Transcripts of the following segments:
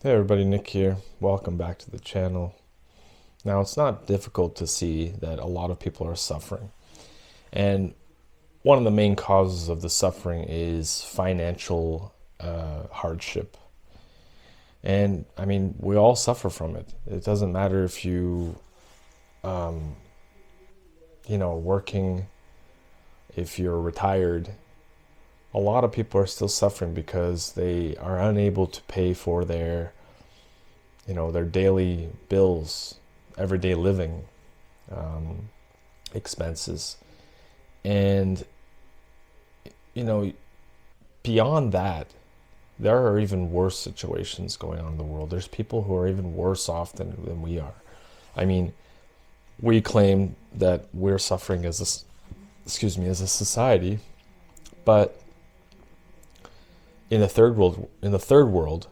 Hey everybody, Nick here. Welcome back to the channel. Now, it's not difficult to see that a lot of people are suffering. And one of the main causes of the suffering is financial hardship. And I mean, we all suffer from it. It doesn't matter if working, if you're retired. A lot of people are still suffering because they are unable to pay for their daily bills, everyday living expenses. And, you know, beyond that, there are even worse situations going on in the world. There's people who are even worse off than we are. I mean, we claim that we're suffering as a society, but in the third world,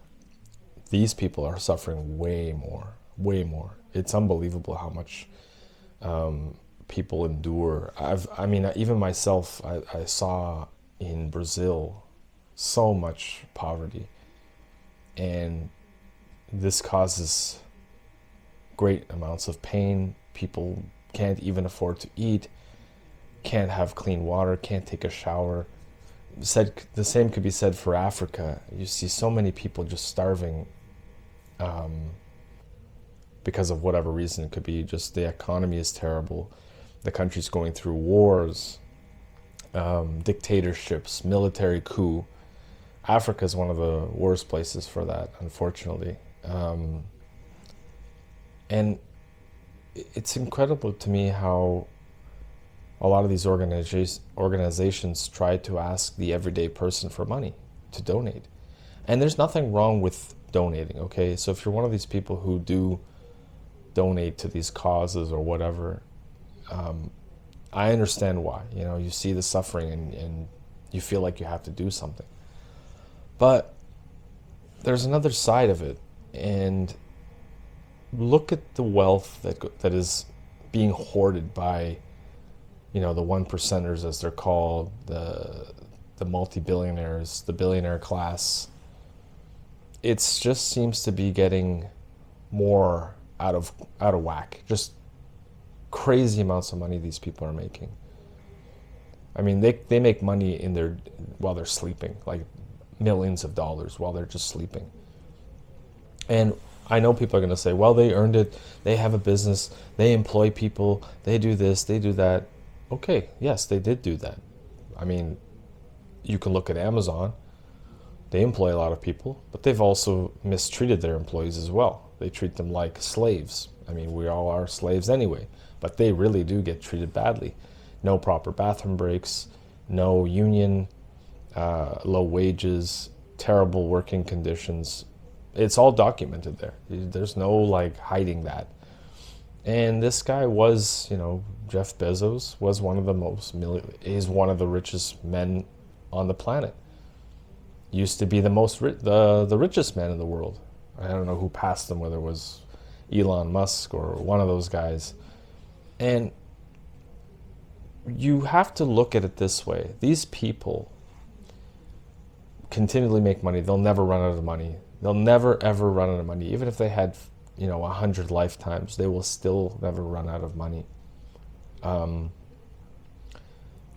these people are suffering way more, way more. It's unbelievable how much people endure. Even myself, I saw in Brazil so much poverty, and this causes great amounts of pain. People can't even afford to eat, can't have clean water, can't take a shower. The same could be said for Africa. You see so many people just starving because of whatever reason. It could be just the economy is terrible, the country's going through wars, dictatorships, military coup. Africa is one of the worst places for that, unfortunately. And it's incredible to me how a lot of these organizations try to ask the everyday person for money to donate. And there's nothing wrong with donating, okay? So if you're one of these people who do donate to these causes or whatever, I understand why. You see the suffering and you feel like you have to do something. But there's another side of it, and look at the wealth that is being hoarded by the one percenters, as they're called, the multi-billionaires, the billionaire class. It just seems to be getting more out of whack. Just crazy amounts of money these people are making. I mean, they make money while they're sleeping, like millions of dollars while they're just sleeping. And I know people are going to say, well, they earned it, they have a business, they employ people, they do this, they do that. Okay, yes, they did do that. I mean, you can look at Amazon. They employ a lot of people, but they've also mistreated their employees as well. They treat them like slaves. I mean, we all are slaves anyway, but they really do get treated badly. No proper bathroom breaks, no union, low wages, terrible working conditions. It's all documented there. There's no hiding that. And this guy was, Jeff Bezos was he's one of the richest men on the planet. Used to be the richest man in the world. I don't know who passed him, whether it was Elon Musk or one of those guys. And you have to look at it this way. These people continually make money. They'll never run out of money. They'll never, ever run out of money. Even if they had 100 lifetimes, they will still never run out of money.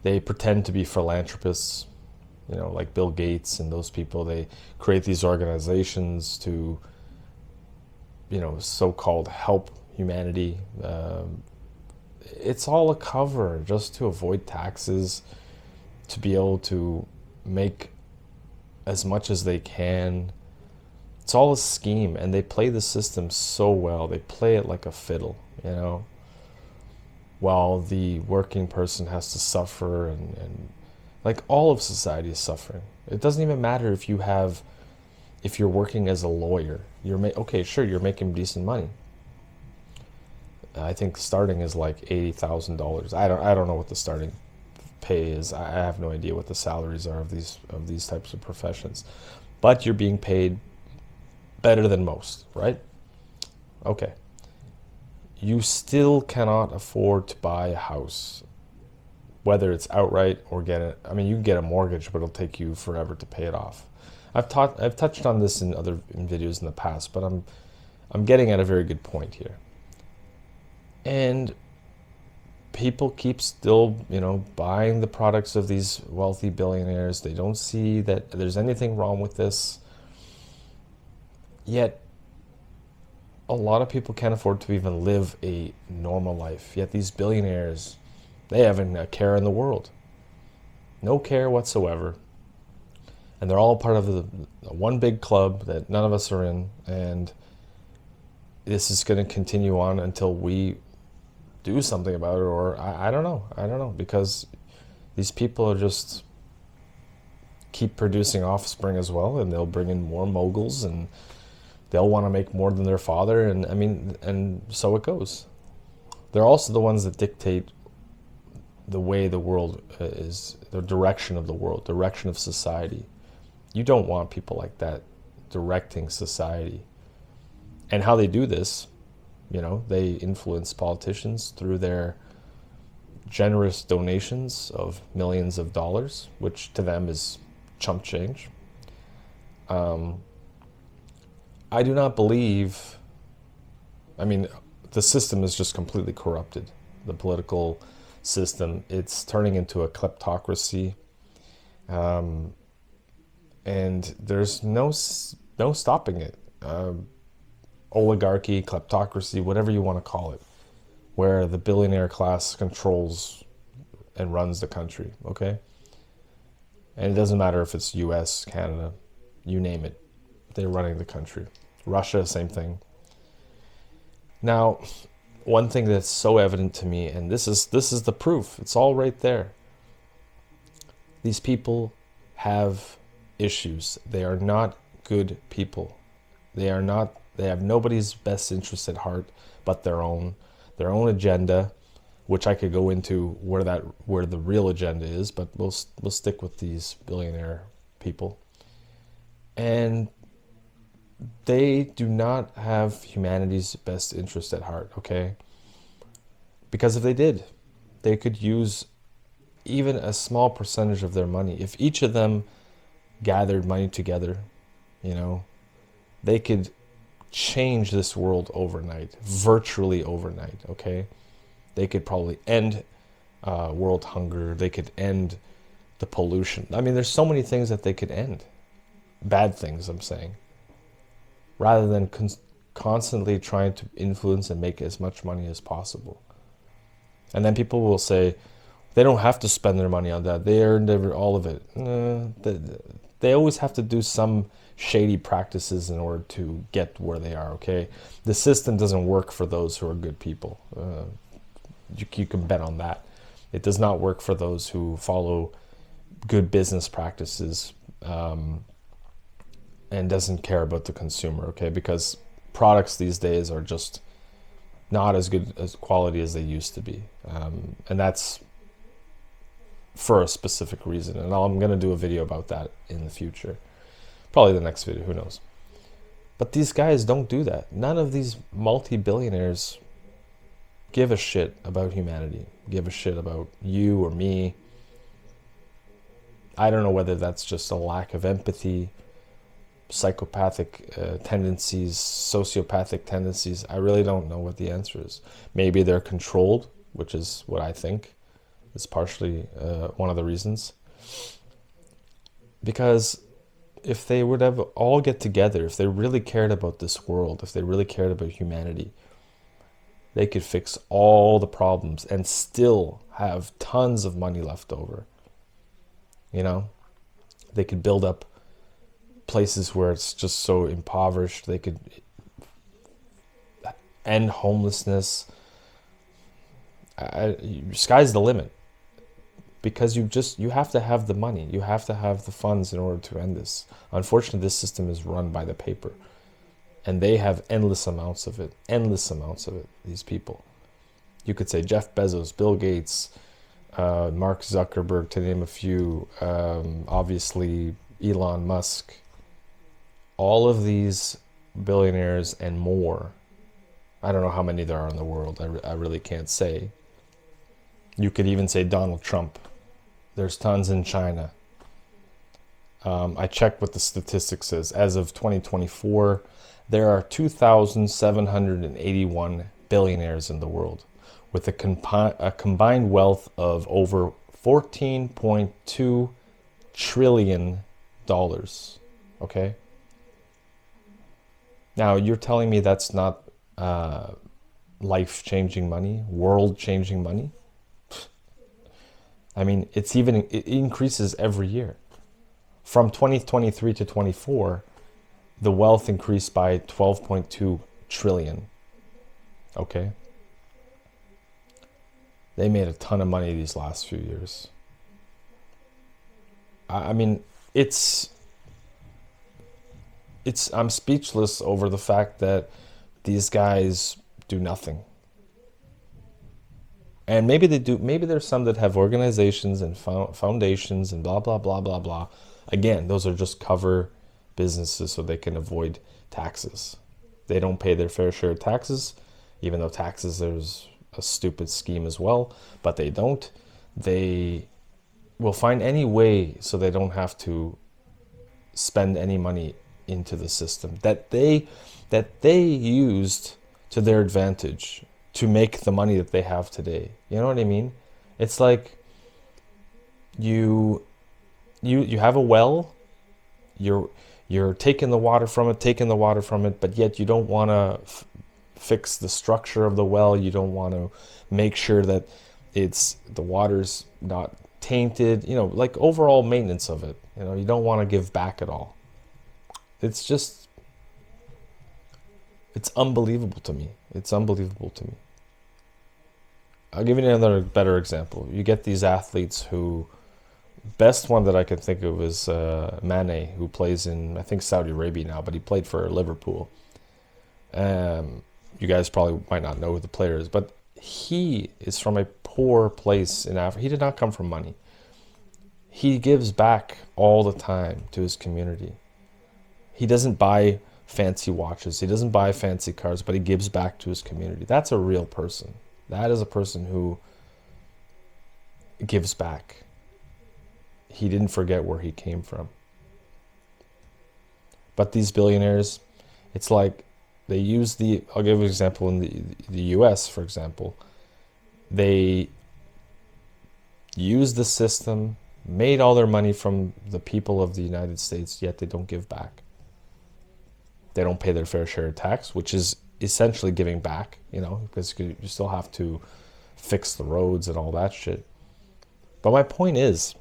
They pretend to be philanthropists, like Bill Gates and those people. They create these organizations to, so-called help humanity. It's all a cover just to avoid taxes, to be able to make as much as they can. It's all a scheme, and they play the system so well. They play it like a fiddle, while the working person has to suffer, and like all of society is suffering. It doesn't even matter if you're working as a lawyer. Okay, sure, you're making decent money. I think starting is like $80,000. I don't know what the starting pay is. I have no idea what the salaries are of these types of professions, but you're being paid better than most, right? Okay. You still cannot afford to buy a house, whether it's outright or get it. I mean, you can get a mortgage, but it'll take you forever to pay it off. I've touched on this in videos in the past, but I'm getting at a very good point here. And people keep still, buying the products of these wealthy billionaires. They don't see that there's anything wrong with this. Yet a lot of people can't afford to even live a normal life. Yet these billionaires, they haven't a care in the world. No care whatsoever. And they're all part of the one big club that none of us are in. And this is going to continue on until we do something about it, or I don't know, because these people are just keep producing offspring as well, and they'll bring in more moguls, and they'll want to make more than their father, and and so it goes. They're also the ones that dictate the way the world is, the direction of the world, direction of society. You don't want people like that directing society. And how they do this, they influence politicians through their generous donations of millions of dollars, which to them is chump change. I do not believe, the system is just completely corrupted. The political system, it's turning into a kleptocracy. And there's no stopping it. Oligarchy, kleptocracy, whatever you want to call it, where the billionaire class controls and runs the country, okay? And it doesn't matter if it's US, Canada, you name it, they're running the country. Russia, same thing. Now, one thing that's so evident to me, and this is the proof, it's all right there. These people have issues. They are not good people. They have nobody's best interest at heart but their own agenda, which I could go into where the real agenda is, but we'll stick with these billionaire people. And they do not have humanity's best interest at heart, okay? Because if they did, they could use even a small percentage of their money. If each of them gathered money together, they could change this world overnight, virtually overnight, okay? They could probably end world hunger. They could end the pollution. There's so many things that they could end. Bad things, I'm saying. Rather than constantly trying to influence and make as much money as possible. And then people will say, they don't have to spend their money on that. They earned all of it. They always have to do some shady practices in order to get where they are, okay? The system doesn't work for those who are good people. You can bet on that. It does not work for those who follow good business practices and doesn't care about the consumer, okay? Because products these days are just not as good as quality as they used to be. And that's for a specific reason. And I'm going to do a video about that in the future. Probably the next video, who knows. But these guys don't do that. None of these multi-billionaires give a shit about humanity, give a shit about you or me. I don't know whether that's just a lack of empathy, psychopathic tendencies, sociopathic tendencies. I really don't know what the answer is. Maybe they're controlled, which is what I think is partially one of the reasons. Because if they would have all get together, if they really cared about this world, if they really cared about humanity, they could fix all the problems and still have tons of money left over. They could build up places where it's just so impoverished. They could end homelessness. Sky's the limit. Because you have to have the money. You have to have the funds in order to end this. Unfortunately, this system is run by the paper. And they have endless amounts of it. These people. You could say Jeff Bezos, Bill Gates, Mark Zuckerberg, to name a few. Obviously, Elon Musk. All of these billionaires and more. I don't know how many there are in the world. I really can't say. You could even say Donald Trump. There's tons in China. I checked what the statistics says. As of 2024, there are 2,781 billionaires in the world, with a combined wealth of over $14.2 trillion. Okay? Now, you're telling me that's not life-changing money, world-changing money? I mean, it increases every year. From 2023 to 24, the wealth increased by 12.2 trillion. Okay? They made a ton of money these last few years. I mean, I'm speechless over the fact that these guys do nothing. And maybe they do. Maybe there's some that have organizations and foundations and blah, blah, blah, blah, blah. Again, those are just cover businesses so they can avoid taxes. They don't pay their fair share of taxes, even though taxes there's a stupid scheme as well, but they don't. They will find any way so they don't have to spend any money into the system that they used to their advantage to make the money that they have today. You know what I mean? It's like you have a well, you're taking the water from it, but yet you don't want to fix the structure of the well. You don't want to make sure that the water's not tainted, like overall maintenance of it. You don't want to give back at all. It's unbelievable to me. It's unbelievable to me. I'll give you another better example. You get these athletes who, best one that I can think of is Mane, who plays in, I think, Saudi Arabia now, but he played for Liverpool. You guys probably might not know who the player is, but he is from a poor place in Africa. He did not come from money. He gives back all the time to his community. He doesn't buy fancy watches. He doesn't buy fancy cars, but he gives back to his community. That's a real person. That is a person who gives back. He didn't forget where he came from. But these billionaires, it's like they use I'll give an example in the US, for example. They use the system, made all their money from the people of the United States, yet they don't give back. They don't pay their fair share of tax, which is essentially giving back, because you still have to fix the roads and all that shit. But my point is,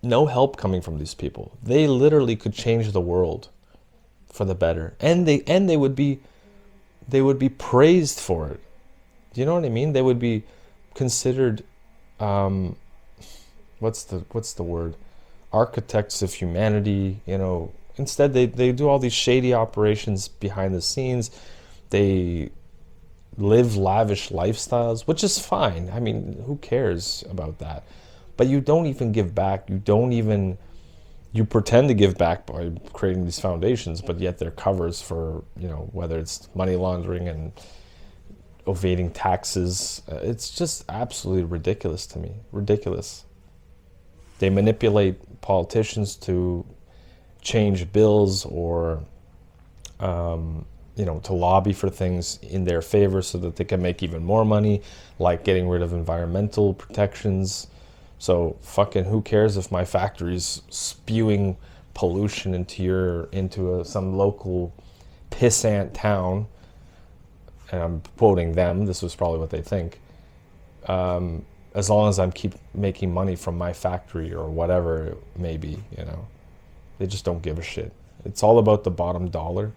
no help coming from these people. They literally could change the world for the better, and they would be praised for it. Do you know what I mean? They would be considered what's the word? Architects of humanity. Instead they do all these shady operations behind the scenes. They live lavish lifestyles, which is fine. I mean, who cares about that? But you don't even give back. You pretend to give back by creating these foundations, but yet they're covers for, whether it's money laundering and evading taxes. It's just absolutely ridiculous to me. Ridiculous. They manipulate politicians to change bills or, to lobby for things in their favor so that they can make even more money, like getting rid of environmental protections. So fucking who cares if my factory's spewing pollution into some local pissant town, and I'm quoting them, this was probably what they think, as long as I'm keep making money from my factory or whatever it may be, They just don't give a shit. It's all about the bottom dollar.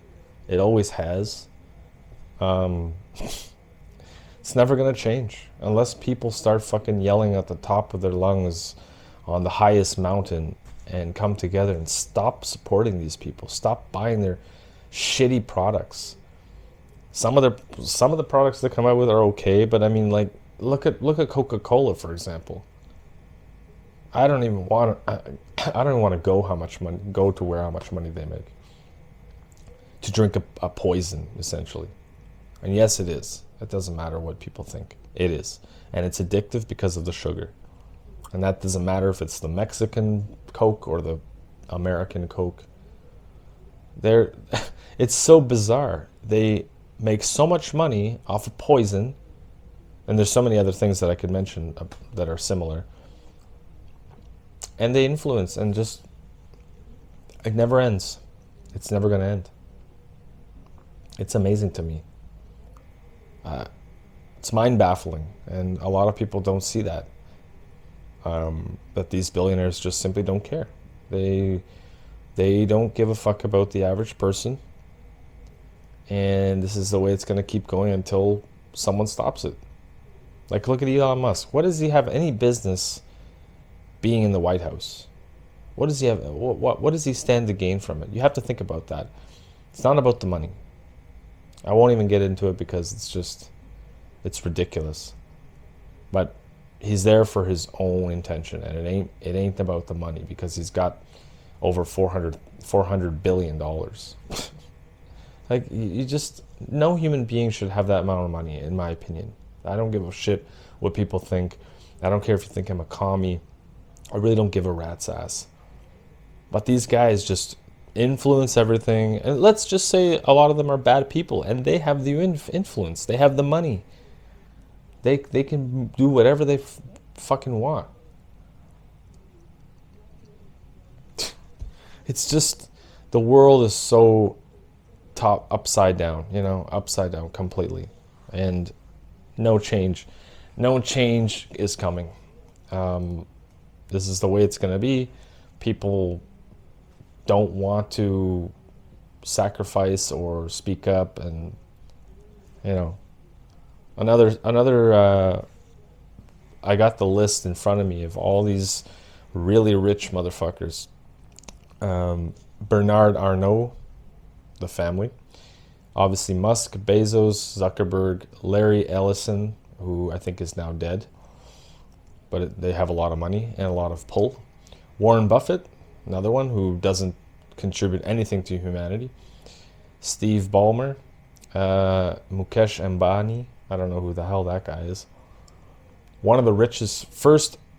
It always has. It's never going to change unless people start fucking yelling at the top of their lungs on the highest mountain and come together and stop supporting these people. Stop buying their shitty products. Some of the products they come out with are okay, but I mean, like, look at Coca-Cola, for example. I don't even want to go how much money they make to drink a poison, essentially. And yes, it is. It doesn't matter what people think. It is. And it's addictive because of the sugar. And that doesn't matter if it's the Mexican Coke or the American Coke. They're, it's so bizarre. They make so much money off of poison, and there's so many other things that I could mention that are similar. And they influence, and just, it never ends. It's never going to end. It's amazing to me. It's mind-baffling, and a lot of people don't see that. That these billionaires just simply don't care. They don't give a fuck about the average person, and this is the way it's going to keep going until someone stops it. Like, look at Elon Musk. What does he have any business being in the White House? What does he have? What does he stand to gain from it? You have to think about that. It's not about the money. I won't even get into it because it's ridiculous. But he's there for his own intention, and it ain't about the money, because he's got over $400 billion. Like, you just, no human being should have that amount of money, in my opinion. I don't give a shit what people think. I don't care if you think I'm a commie. I really don't give a rat's ass. But these guys just influence everything. And let's just say a lot of them are bad people, and they have the influence. They have the money. They can do whatever they fucking want. It's just, the world is so upside down, upside down completely. And no change is coming. This is the way it's going to be. People don't want to sacrifice or speak up, and another I got the list in front of me of all these really rich motherfuckers. Bernard Arnault, the family. Obviously Musk, Bezos, Zuckerberg, Larry Ellison, who I think is now dead, but they have a lot of money and a lot of pull. Warren Buffett, another one who doesn't contribute anything to humanity. Steve Ballmer, Mukesh Ambani, I don't know who the hell that guy is. One of the richest,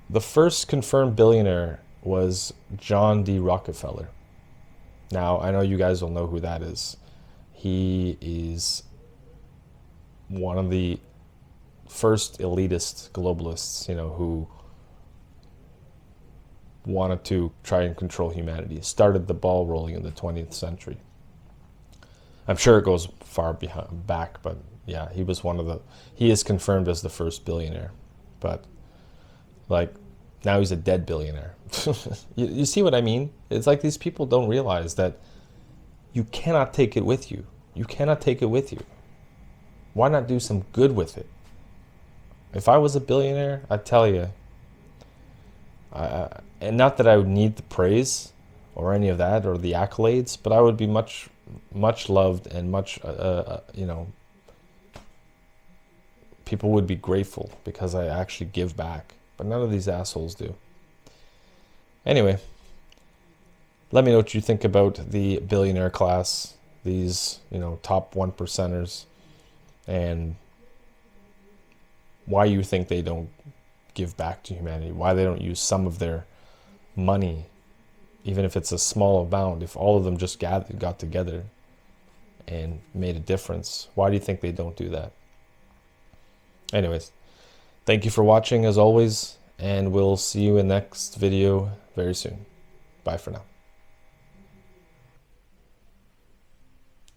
the first confirmed billionaire was John D. Rockefeller. Now, I know you guys will know who that is. He is one of the first elitist globalists, who wanted to try and control humanity. Started the ball rolling in the 20th century. I'm sure it goes far back, but yeah, he was he is confirmed as the first billionaire. But, now he's a dead billionaire. You see what I mean? It's like these people don't realize that you cannot take it with you. You cannot take it with you. Why not do some good with it? If I was a billionaire, I tell you, and not that I would need the praise or any of that or the accolades, but I would be much, much loved, and much, people would be grateful because I actually give back. But none of these assholes do. Anyway, let me know what you think about the billionaire class, these, top 1%ers, and why you think they don't give back to humanity, why they don't use some of their money, even if it's a small amount. If all of them just got together and made a difference, why do you think they don't do that? Anyways, thank you for watching as always, and we'll see you in the next video very soon. Bye for now.